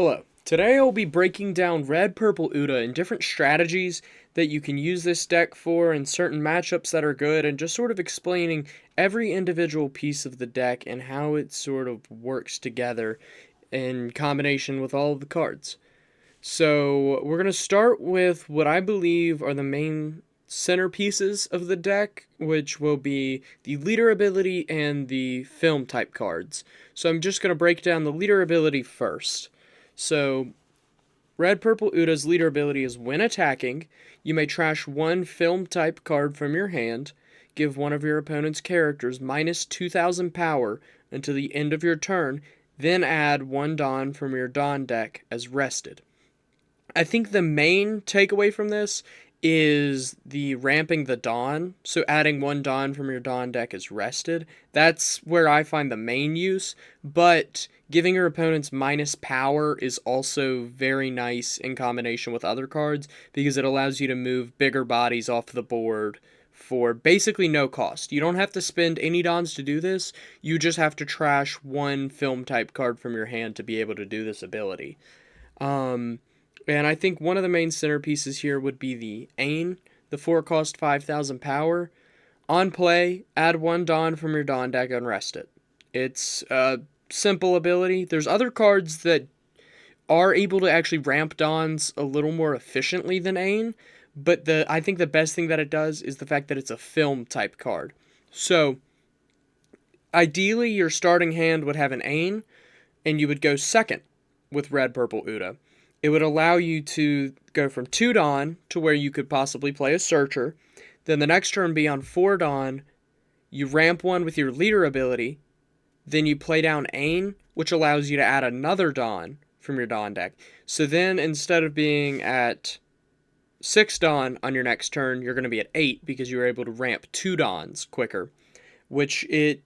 Hello. Today I'll be breaking down Red Purple Uda and different strategies that you can use this deck for and certain matchups that are good, and just sort of explaining every individual piece of the deck and how it sort of works together in combination with all of the cards. So we're going to start with what I believe are the main centerpieces of the deck, which will be the leader ability and the film type cards. So I'm just going to break down the leader ability first. So, Red Purple Uda's leader ability is when attacking, you may trash one film type card from your hand, give one of your opponent's characters minus 2000 power until the end of your turn, then add one Dawn from your Dawn deck as rested. I think the main takeaway from this is the ramping the Dawn. So adding one Dawn from your Dawn deck is rested. That's where I find the main use. But giving your opponents minus power is also very nice in combination with other cards because it allows you to move bigger bodies off the board for basically no cost. You don't have to spend any Dawns to do this. You just have to trash one film type card from your hand to be able to do this ability. Um, and I think one of the main centerpieces here would be the Ain, the 4 cost 5000 power. On play, add one Dawn from your Dawn deck and rest it. It's a simple ability. There's other cards that are able to actually ramp Dawns a little more efficiently than Ain, but I think the best thing that it does is the fact that it's a film type card. So, ideally, your starting hand would have an Ain, and you would go second with Red Purple Uda. It would allow you to go from 2 Dawn to where you could possibly play a Searcher. Then the next turn be on 4 Dawn, you ramp one with your leader ability, then you play down Ain, which allows you to add another Dawn from your Dawn deck. So then instead of being at 6 Dawn on your next turn, you're going to be at 8 because you were able to ramp 2 Dawns quicker, which it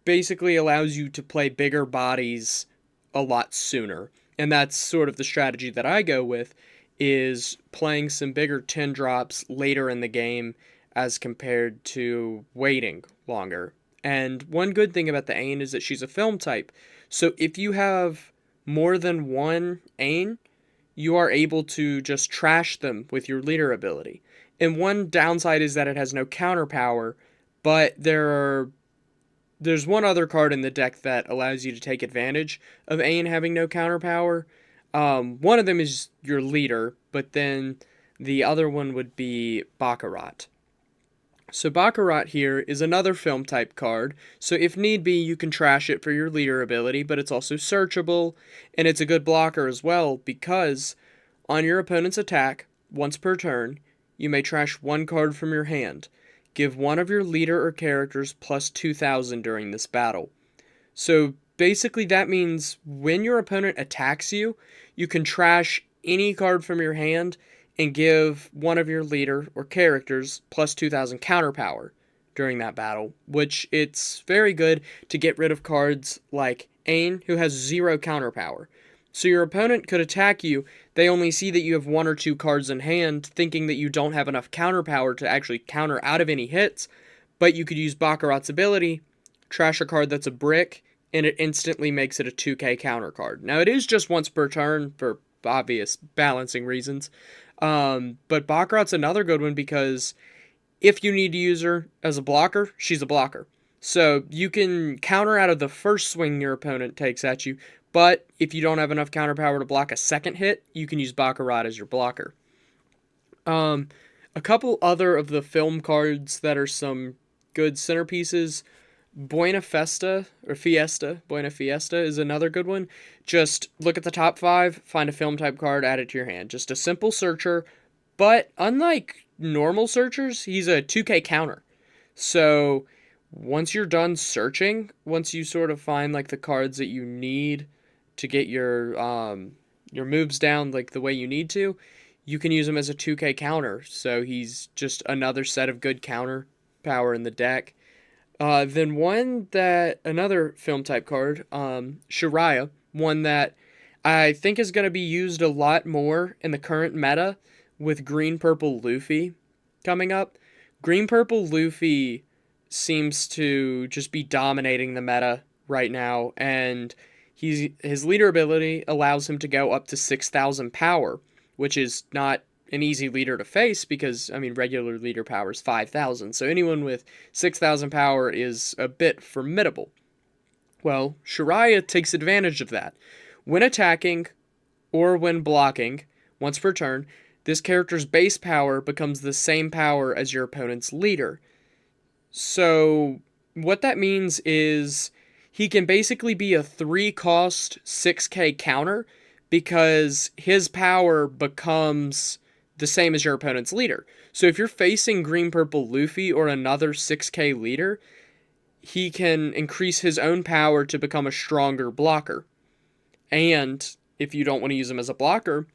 basically allows you to play bigger bodies a lot sooner. And that's sort of the strategy that I go with, is playing some bigger 10 drops later in the game as compared to waiting longer. And one good thing about the Ain is that she's a film type. So if you have more than one Ain, you are able to just trash them with your leader ability. And one downside is that it has no counter power, but there's one other card in the deck that allows you to take advantage of Ain having no counter power. One of them is your leader, but then the other one would be Baccarat. So Baccarat here is another film type card, so if need be you can trash it for your leader ability, but it's also searchable, and it's a good blocker as well because on your opponent's attack, once per turn, you may trash one card from your hand. Give one of your leader or characters plus 2000 during this battle. So basically that means when your opponent attacks you, you can trash any card from your hand and give one of your leader or characters plus 2000 counter power during that battle, which it's very good to get rid of cards like Ain, who has 0 counter power. So your opponent could attack you, they only see that you have 1 or 2 cards in hand, thinking that you don't have enough counter power to actually counter out of any hits, but you could use Baccarat's ability, trash a card that's a brick, and it instantly makes it a 2k counter card. Now it is just once per turn for obvious balancing reasons, but Baccarat's another good one because if you need to use her as a blocker, she's a blocker. So you can counter out of the first swing your opponent takes at you, but if you don't have enough counter power to block a second hit, you can use Baccarat as your blocker. A couple other of the film cards that are some good centerpieces. Buena Fiesta is another good one. Just look at the top 5, find a film type card, add it to your hand. Just a simple searcher, but unlike normal searchers, he's a 2k counter. So once you're done searching, once you sort of find like the cards that you need to get your moves down like the way you need to, you can use him as a 2k counter. So he's just another set of good counter power in the deck. Then another film type card, Shiraya, one that I think is going to be used a lot more in the current meta with Green Purple Luffy coming up. Green Purple Luffy seems to just be dominating the meta right now, and his leader ability allows him to go up to 6,000 power, which is not an easy leader to face because, I mean, regular leader power is 5,000. So anyone with 6,000 power is a bit formidable. Well, Shariah takes advantage of that. When attacking or when blocking, once per turn, this character's base power becomes the same power as your opponent's leader. So what that means is he can basically be a 3-cost 6k counter because his power becomes the same as your opponent's leader. So if you're facing green purple Luffy or another 6k leader, he can increase his own power to become a stronger blocker. And if you don't want to use him as a blocker,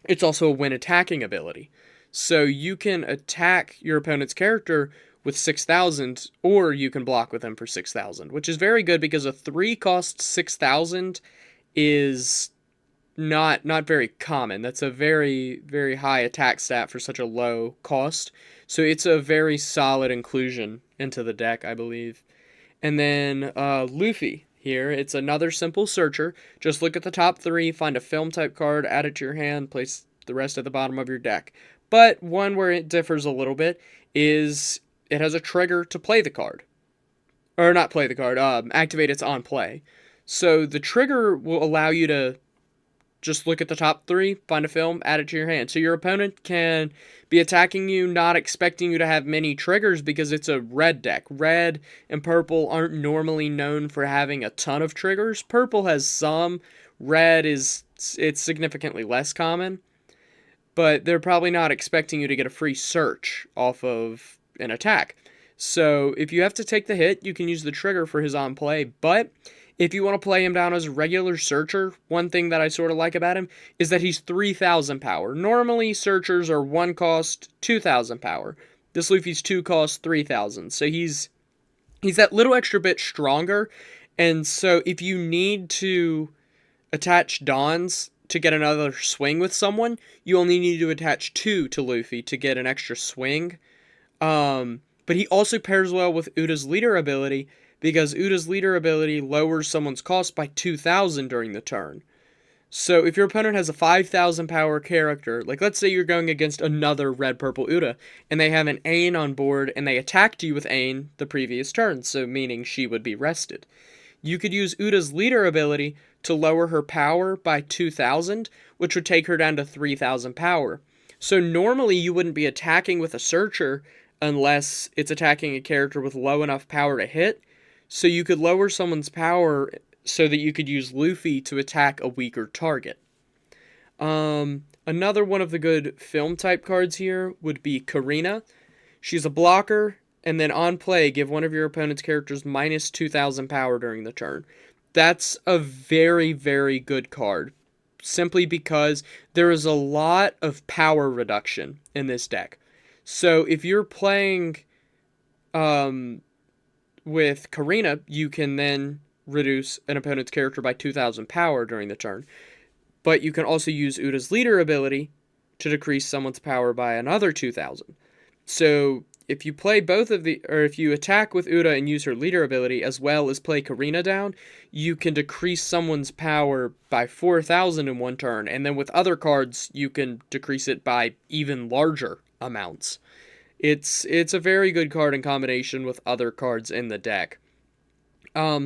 it's also a when attacking ability. So you can attack your opponent's character with 6,000, or you can block with him for 6,000, which is very good because a 3-cost 6,000 is not very common. That's a very, very high attack stat for such a low cost. So it's a very solid inclusion into the deck, I believe. And then Luffy here, it's another simple searcher. Just look at the top 3, find a film type card, add it to your hand, place the rest at the bottom of your deck. But one where it differs a little bit is it has a trigger to play the card. Or not play the card, activate its on play. So the trigger will allow you to just look at the top 3, find a film, add it to your hand. So your opponent can be attacking you, not expecting you to have many triggers because it's a red deck. Red and purple aren't normally known for having a ton of triggers. Purple has some. Red it's significantly less common. But they're probably not expecting you to get a free search off of an attack. So if you have to take the hit, you can use the trigger for his on play. But if you want to play him down as a regular searcher, one thing that I sort of like about him is that he's 3,000 power. Normally, searchers are 1 cost, 2,000 power. This Luffy's 2 cost, 3,000. So he's that little extra bit stronger. And so if you need to attach Dons to get another swing with someone, you only need to attach 2 to Luffy to get an extra swing. But he also pairs well with Uda's leader ability, because Uda's leader ability lowers someone's cost by 2,000 during the turn. So if your opponent has a 5,000 power character, like let's say you're going against another red-purple Uda, and they have an Ain on board, and they attacked you with Ain the previous turn, so meaning she would be rested. You could use Uda's leader ability to lower her power by 2,000, which would take her down to 3,000 power. So normally you wouldn't be attacking with a searcher unless it's attacking a character with low enough power to hit. So you could lower someone's power so that you could use Luffy to attack a weaker target. Another one of the good film type cards here would be Karina. She's a blocker, and then on play, give one of your opponent's characters minus 2,000 power during the turn. That's a very, very good card, simply because there is a lot of power reduction in this deck. So if you're playing with Karina, you can then reduce an opponent's character by 2,000 power during the turn. But you can also use Uda's leader ability to decrease someone's power by another 2,000. So if you play both of the, or if you attack with Uda and use her leader ability as well as play Karina down, you can decrease someone's power by 4,000 in one turn. And then with other cards, you can decrease it by even larger amounts. It's a very good card in combination with other cards in the deck.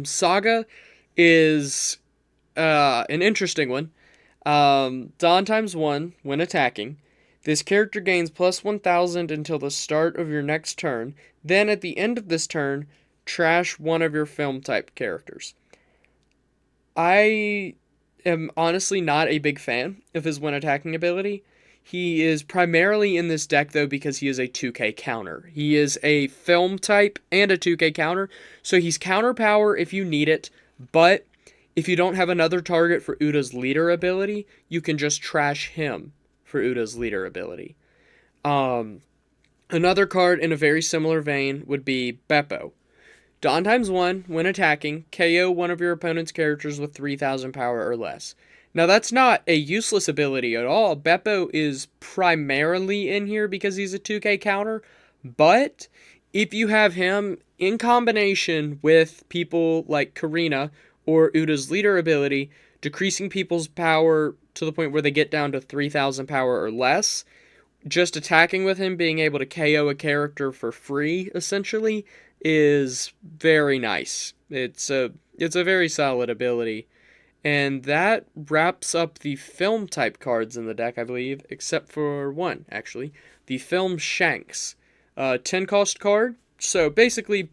Saga is an interesting one. Dawn times 1 when attacking. This character gains plus 1,000 until the start of your next turn. Then at the end of this turn, trash one of your film type characters. I am honestly not a big fan of his when attacking ability. He is primarily in this deck, though, because he is a 2k counter. He is a film type and a 2k counter, so he's counter power if you need it, but if you don't have another target for Uda's leader ability, you can just trash him for Uda's leader ability. Another card in a very similar vein would be Beppo. Dawn times 1, when attacking, KO one of your opponent's characters with 3,000 power or less. Now, that's not a useless ability at all. Beppo is primarily in here because he's a 2k counter, but if you have him in combination with people like Karina or Uda's leader ability, decreasing people's power to the point where they get down to 3,000 power or less. Just attacking with him, being able to KO a character for free, essentially, is very nice. It's a very solid ability. And that wraps up the film type cards in the deck, I believe, except for one, actually. The Film Shanks. 10 cost card. So basically,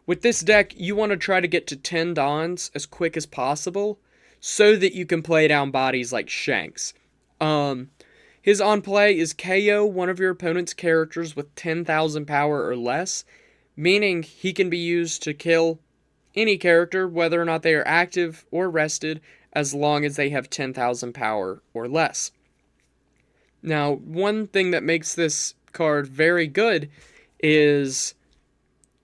with this deck, you want to try to get to 10 Dons as quick as possible so that you can play down bodies like Shanks. His on play is KO one of your opponent's characters with 10,000 power or less, meaning he can be used to kill any character, whether or not they are active or rested, as long as they have 10,000 power or less. Now, one thing that makes this card very good is,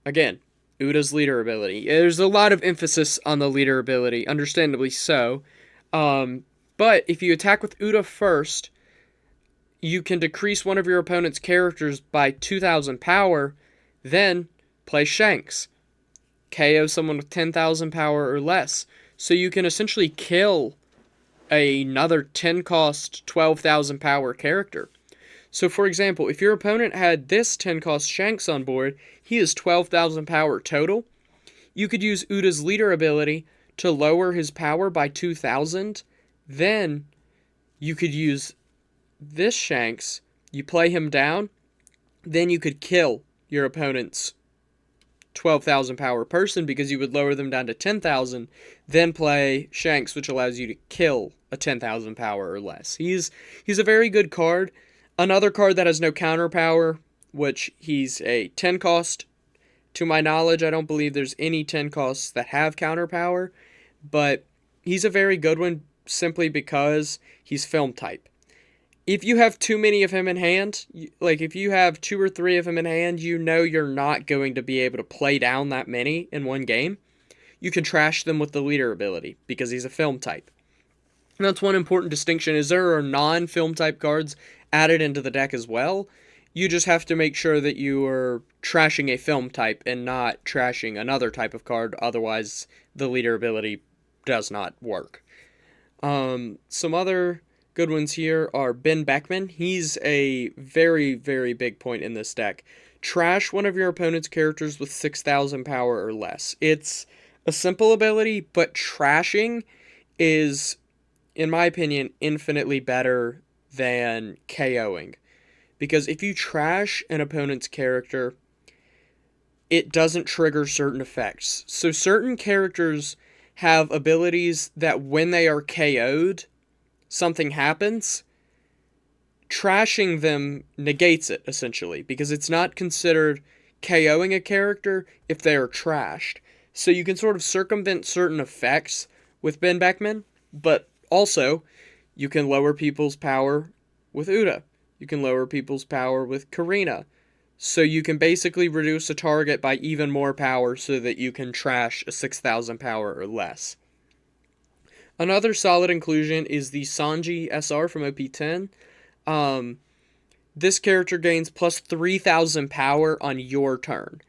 again, Uda's leader ability. There's a lot of emphasis on the leader ability, understandably so. But if you attack with Uda first, you can decrease one of your opponent's characters by 2,000 power, then play Shanks. KO someone with 10,000 power or less. So you can essentially kill another 10 cost, 12,000 power character. So for example, if your opponent had this 10 cost Shanks on board, he is 12,000 power total. You could use Uda's leader ability to lower his power by 2,000. Then you could use this Shanks, you play him down, then you could kill your opponent's 12,000 power person because you would lower them down to 10,000, then play Shanks, which allows you to kill a 10,000 power or less. He's a very good card. Another card that has no counter power, which he's a 10 cost. To my knowledge, I don't believe there's any 10 costs that have counter power, but he's a very good one simply because he's film type. If you have too many of him in hand, like if you have 2 or 3 of him in hand, you know you're not going to be able to play down that many in one game. You can trash them with the leader ability because he's a film type. And that's one important distinction, is there are non-film type cards added into the deck as well. You just have to make sure that you are trashing a film type and not trashing another type of card, otherwise the leader ability does not work. Some other good ones here are Ben Beckman. He's a very, very big point in this deck. Trash one of your opponent's characters with 6,000 power or less. It's a simple ability, but trashing is, in my opinion, infinitely better than KOing. Because if you trash an opponent's character, it doesn't trigger certain effects. So certain characters have abilities that when they are KO'd, something happens. Trashing them negates it, essentially, because it's not considered KOing a character if they are trashed. So you can sort of circumvent certain effects with Ben Beckman, but also you can lower people's power with Uda. You can lower people's power with Karina. So you can basically reduce a target by even more power so that you can trash a 6,000 power or less. Another solid inclusion is the Sanji SR from OP10. This character gains plus 3,000 power on your turn.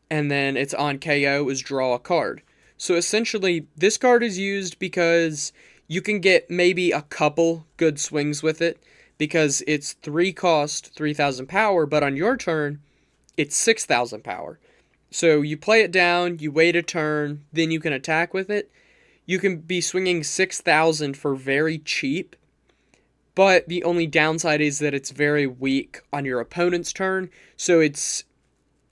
And then its on KO is draw a card. So essentially, this card is used because you can get maybe a couple good swings with it, because it's 3 cost, 3,000 power, but on your turn, it's 6,000 power. So you play it down, you wait a turn, then you can attack with it. You can be swinging 6,000 for very cheap, but the only downside is that it's very weak on your opponent's turn, so it's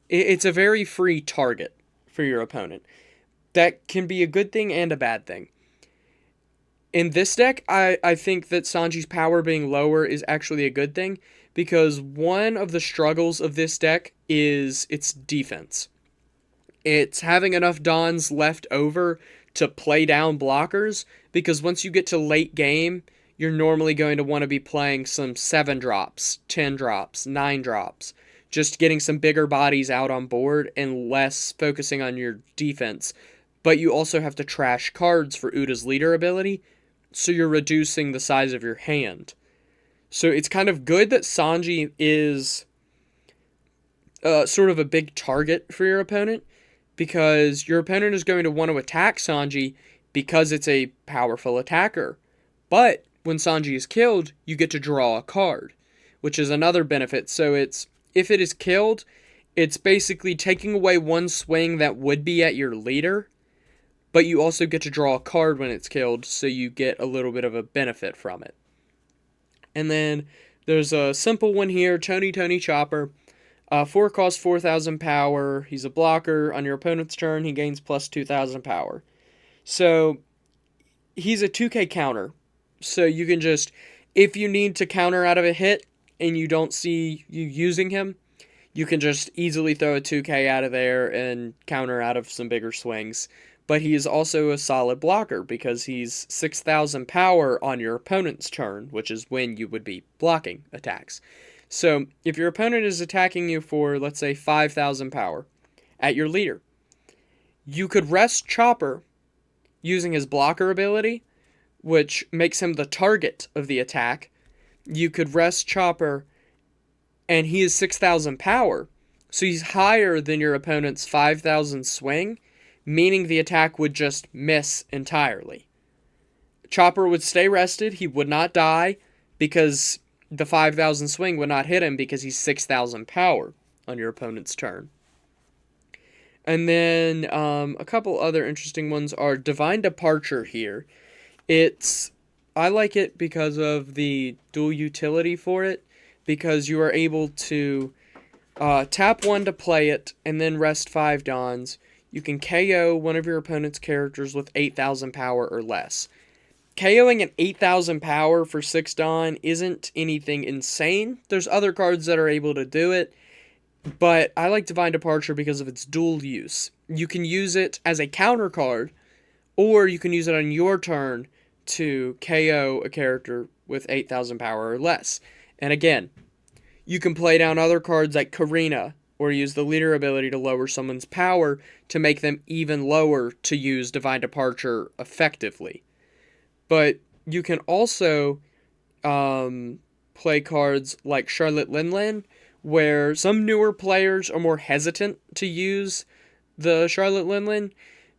a very free target for your opponent. That can be a good thing and a bad thing. In this deck, I think that Sanji's power being lower is actually a good thing, because one of the struggles of this deck is its defense. It's having enough Dons left over to play down blockers, because once you get to late game, you're normally going to want to be playing some 7 drops, 10 drops, 9 drops, just getting some bigger bodies out on board and less focusing on your defense. But you also have to trash cards for Uda's leader ability, so you're reducing the size of your hand. So it's kind of good that Sanji is sort of a big target for your opponent, because your opponent is going to want to attack Sanji because it's a powerful attacker. But when Sanji is killed, you get to draw a card, which is another benefit. So if it is killed, it's basically taking away one swing that would be at your leader, but you also get to draw a card when it's killed, so you get a little bit of a benefit from it. And then there's a simple one here, Tony Chopper. 4 cost 4,000 power. He's a blocker. On your opponent's turn, he gains plus 2,000 power. So he's a 2k counter. So you can just, if you need to counter out of a hit and you don't see you using him, you can just easily throw a 2k out of there and counter out of some bigger swings. But he is also a solid blocker because he's 6,000 power on your opponent's turn, which is when you would be blocking attacks. So if your opponent is attacking you for, let's say, 5,000 power at your leader, you could rest Chopper using his blocker ability, which makes him the target of the attack. You could rest Chopper, and he is 6,000 power, so he's higher than your opponent's 5,000 swing, meaning the attack would just miss entirely. Chopper would stay rested, he would not die, because the 5,000 swing would not hit him because he's 6,000 power on your opponent's turn. And then a couple other interesting ones are Divine Departure here. I like it because of the dual utility for it, because you are able to tap 1 to play it and then rest 5 Dons. You can KO one of your opponent's characters with 8,000 power or less. KOing an 8,000 power for 6 Don isn't anything insane. There's other cards that are able to do it, but I like Divine Departure because of its dual use. You can use it as a counter card, or you can use it on your turn to KO a character with 8,000 power or less. And again, you can play down other cards like Karina, or use the leader ability to lower someone's power to make them even lower to use Divine Departure effectively. But you can also play cards like Charlotte Linlin, where some newer players are more hesitant to use the Charlotte Linlin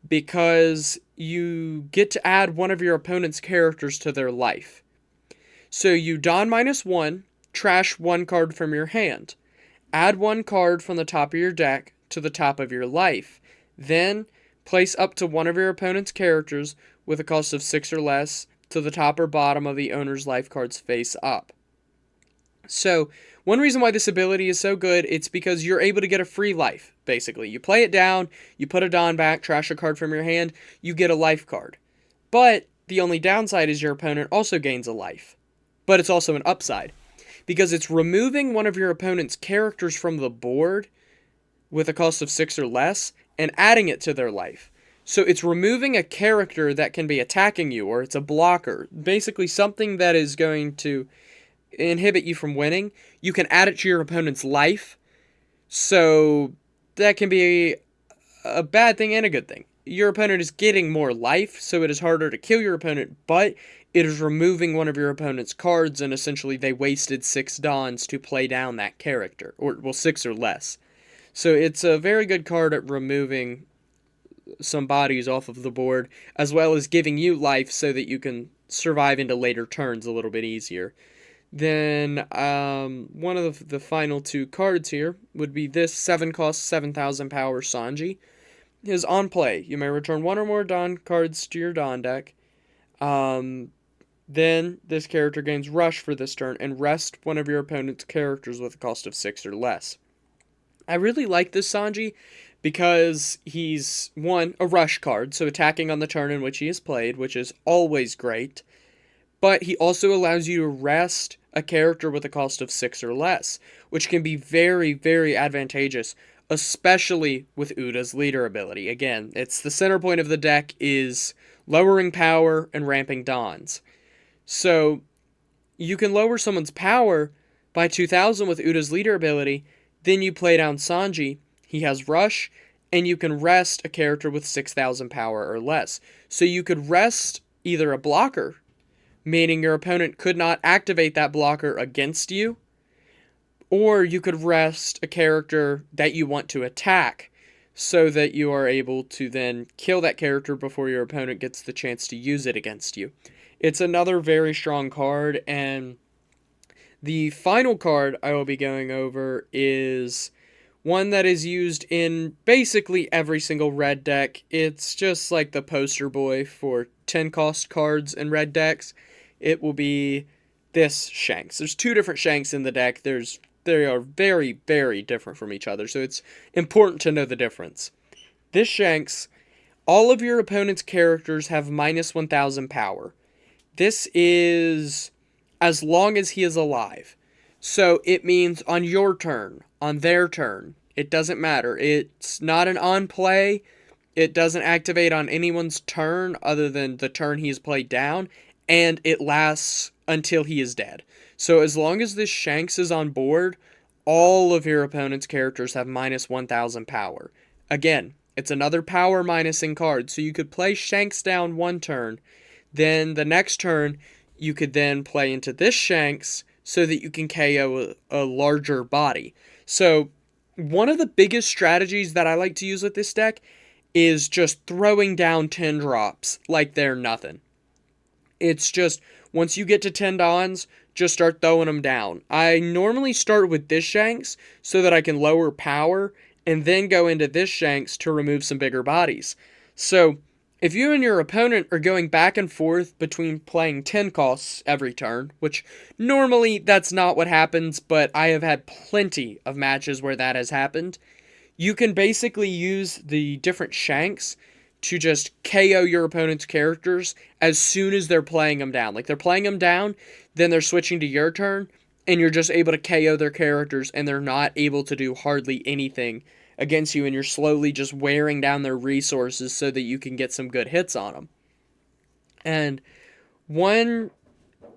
because you get to add one of your opponent's characters to their life. So you Don -1, trash 1 card from your hand. Add 1 card from the top of your deck to the top of your life. Then place up to one of your opponent's characters with a cost of 6 or less to the top or bottom of the owner's life cards face up. So, one reason why this ability is so good, it's because you're able to get a free life, basically. You play it down, you put a Don back, trash a card from your hand, you get a life card. But the only downside is your opponent also gains a life. But it's also an upside, because it's removing one of your opponent's characters from the board with a cost of 6 or less and adding it to their life. So it's removing a character that can be attacking you, or it's a blocker. Basically something that is going to inhibit you from winning. You can add it to your opponent's life. So that can be a bad thing and a good thing. Your opponent is getting more life, so it is harder to kill your opponent, but it is removing one of your opponent's cards, and essentially they wasted 6 Dons to play down that character, or, well, 6 or less. So it's a very good card at removing some bodies off of the board, as well as giving you life so that you can survive into later turns a little bit easier. Then one of the final 2 cards here would be this 7 cost 7,000 power Sanji. His on play, you may return 1 or more Don cards to your Don deck. Then this character gains Rush for this turn and rest one of your opponent's characters with a cost of 6 or less. I really like this Sanji because he's, 1, a Rush card, so attacking on the turn in which he is played, which is always great. But he also allows you to rest a character with a cost of 6 or less, which can be very, very advantageous, especially with Uda's leader ability. Again, it's the center point of the deck is lowering power and ramping Dons. So you can lower someone's power by 2,000 with Uda's leader ability, then you play down Sanji, he has Rush, and you can rest a character with 6,000 power or less. So you could rest either a blocker, meaning your opponent could not activate that blocker against you, or you could rest a character that you want to attack, so that you are able to then kill that character before your opponent gets the chance to use it against you. It's another very strong card, and the final card I will be going over is one that is used in basically every single red deck. It's just like the poster boy for 10 cost cards in red decks. It will be this Shanks. There's two different Shanks in the deck. They are very, very different from each other, so it's important to know the difference. This Shanks, all of your opponent's characters have minus 1000 power. This is as long as he is alive. So it means on your turn, on their turn, it doesn't matter. It's not an on play. It doesn't activate on anyone's turn other than the turn he has played down, and it lasts until he is dead. So as long as this Shanks is on board, all of your opponent's characters have minus 1000 power. Again, it's another power minusing card, so you could play Shanks down one turn, then the next turn you could then play into this Shanks so that you can KO a larger body. So one of the biggest strategies that I like to use with this deck is just throwing down 10 drops like they're nothing. It's just, once you get to 10 Dons, just start throwing them down. I normally start with this Shanks so that I can lower power, and then go into this Shanks to remove some bigger bodies. So, if you and your opponent are going back and forth between playing 10 costs every turn, which normally that's not what happens, but I have had plenty of matches where that has happened, you can basically use the different Shanks to just KO your opponent's characters as soon as they're playing them down. Like, they're playing them down, then they're switching to your turn, and you're just able to KO their characters, and they're not able to do hardly anything against you, and you're slowly just wearing down their resources so that you can get some good hits on them. And one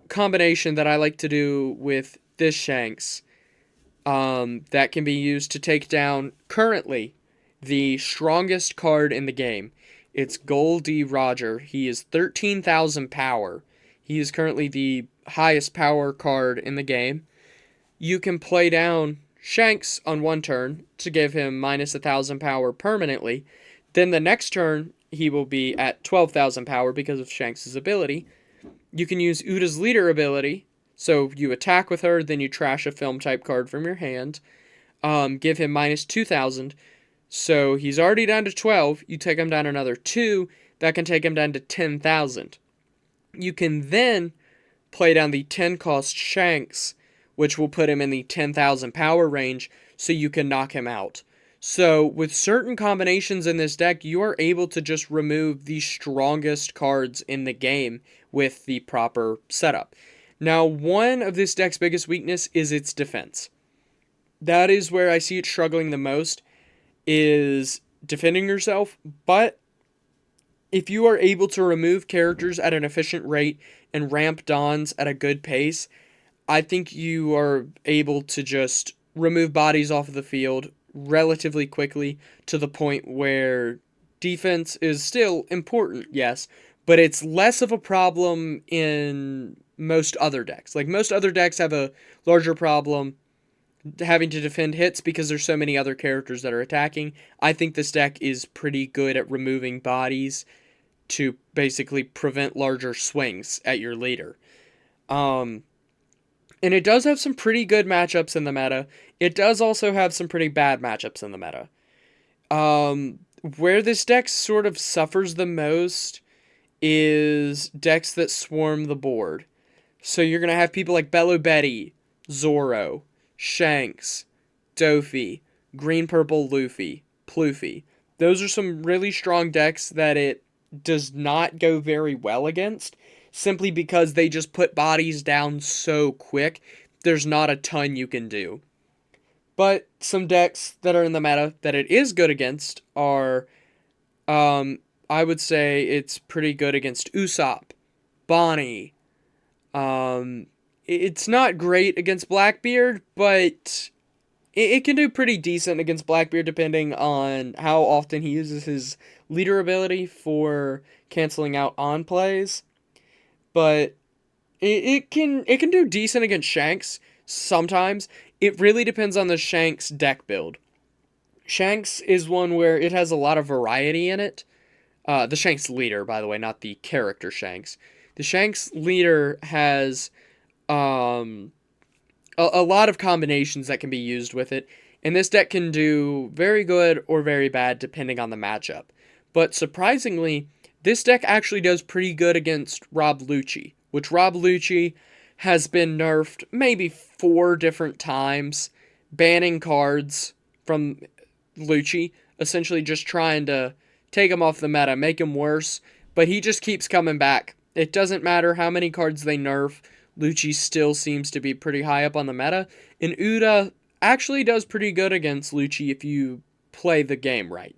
combination that I like to do with this Shanks that can be used to take down currently the strongest card in the game. It's Gol D. Roger. He is 13,000 power. He is currently the highest power card in the game. You can play down Shanks on one turn to give him minus 1000 power permanently. Then the next turn, he will be at 12,000 power because of Shanks' ability. You can use Uta's leader ability. So you attack with her, then you trash a film type card from your hand. Give him minus 2,000. So he's already down to 12. You take him down another 2. That can take him down to 10,000. You can then play down the 10 cost Shanks, which will put him in the 10,000 power range, so you can knock him out. So with certain combinations in this deck, you are able to just remove the strongest cards in the game with the proper setup. Now, one of this deck's biggest weakness is its defense. That is where I see it struggling the most, is defending yourself, but if you are able to remove characters at an efficient rate and ramp Dons at a good pace, I think you are able to just remove bodies off of the field relatively quickly to the point where defense is still important, yes, but it's less of a problem in most other decks. Like, most other decks have a larger problem having to defend hits because there's so many other characters that are attacking. I think this deck is pretty good at removing bodies to basically prevent larger swings at your leader. And it does have some pretty good matchups in the meta. It does also have some pretty bad matchups in the meta. Where this deck sort of suffers the most is decks that swarm the board. So you're going to have people like Bello Betty, Zoro, Shanks, Dofi, Green Purple Luffy, Ploofy. Those are some really strong decks that it does not go very well against, simply because they just put bodies down so quick, there's not a ton you can do. But some decks that are in the meta that it is good against are, I would say it's pretty good against Usopp, Bonnie. It's not great against Blackbeard, but it can do pretty decent against Blackbeard depending on how often he uses his leader ability for canceling out on plays. But it can do decent against Shanks sometimes. It really depends on the Shanks deck build. Shanks is one where it has a lot of variety in it. The Shanks leader, by the way, not the character Shanks. The Shanks leader has um, a lot of combinations that can be used with it, and this deck can do very good or very bad depending on the matchup. But surprisingly, this deck actually does pretty good against Rob Lucci, which Rob Lucci has been nerfed maybe 4 different times, banning cards from Lucci, essentially just trying to take him off the meta, make him worse, but he just keeps coming back. It doesn't matter how many cards they nerf, Lucci still seems to be pretty high up on the meta, and Uda actually does pretty good against Lucci if you play the game right.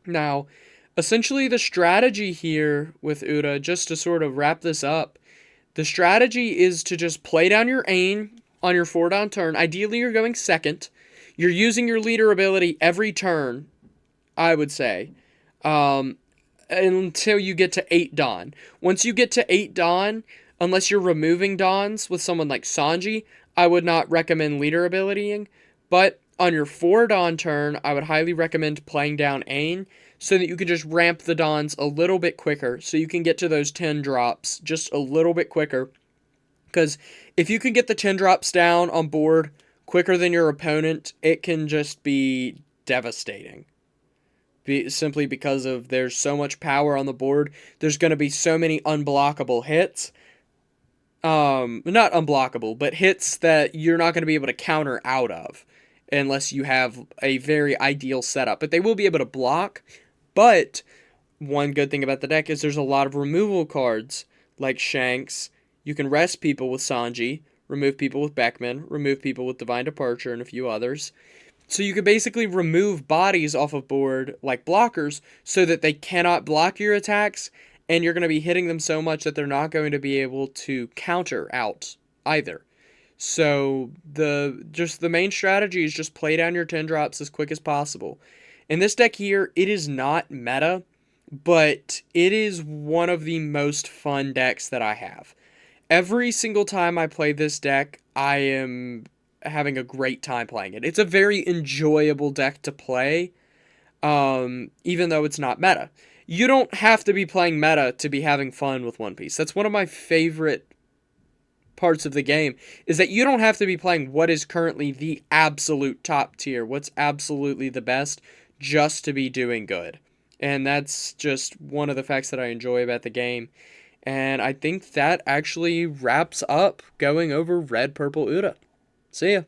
Now, essentially the strategy here with Uda, just to sort of wrap this up, the strategy is to just play down your aim on your 4-down turn. Ideally, you're going second. You're using your leader ability every turn, I would say, until you get to 8 Dawn. Once you get to 8 Dawn, unless you're removing Dawns with someone like Sanji, I would not recommend leader abilitying. But on your 4 Dawn turn, I would highly recommend playing down Ain so that you can just ramp the Dawns a little bit quicker so you can get to those 10 drops just a little bit quicker. Because if you can get the 10 drops down on board quicker than your opponent, it can just be devastating. Simply because of there's so much power on the board, there's going to be so many unblockable hits. Not unblockable, but hits that you're not going to be able to counter out of unless you have a very ideal setup. But they will be able to block. But one good thing about the deck is there's a lot of removal cards like Shanks. You can rest people with Sanji, remove people with Beckman, remove people with Divine Departure, and a few others. So you can basically remove bodies off of board like blockers so that they cannot block your attacks, and you're going to be hitting them so much that they're not going to be able to counter out either. So the main strategy is just play down your 10 drops as quick as possible. In this deck here, it is not meta, but it is one of the most fun decks that I have. Every single time I play this deck, I am having a great time playing it. It's a very enjoyable deck to play, even though it's not meta. You don't have to be playing meta to be having fun with One Piece. That's one of my favorite parts of the game, is that you don't have to be playing what is currently the absolute top tier, what's absolutely the best, just to be doing good. And that's just one of the facts that I enjoy about the game. And I think that actually wraps up going over Red Purple Uda. See ya.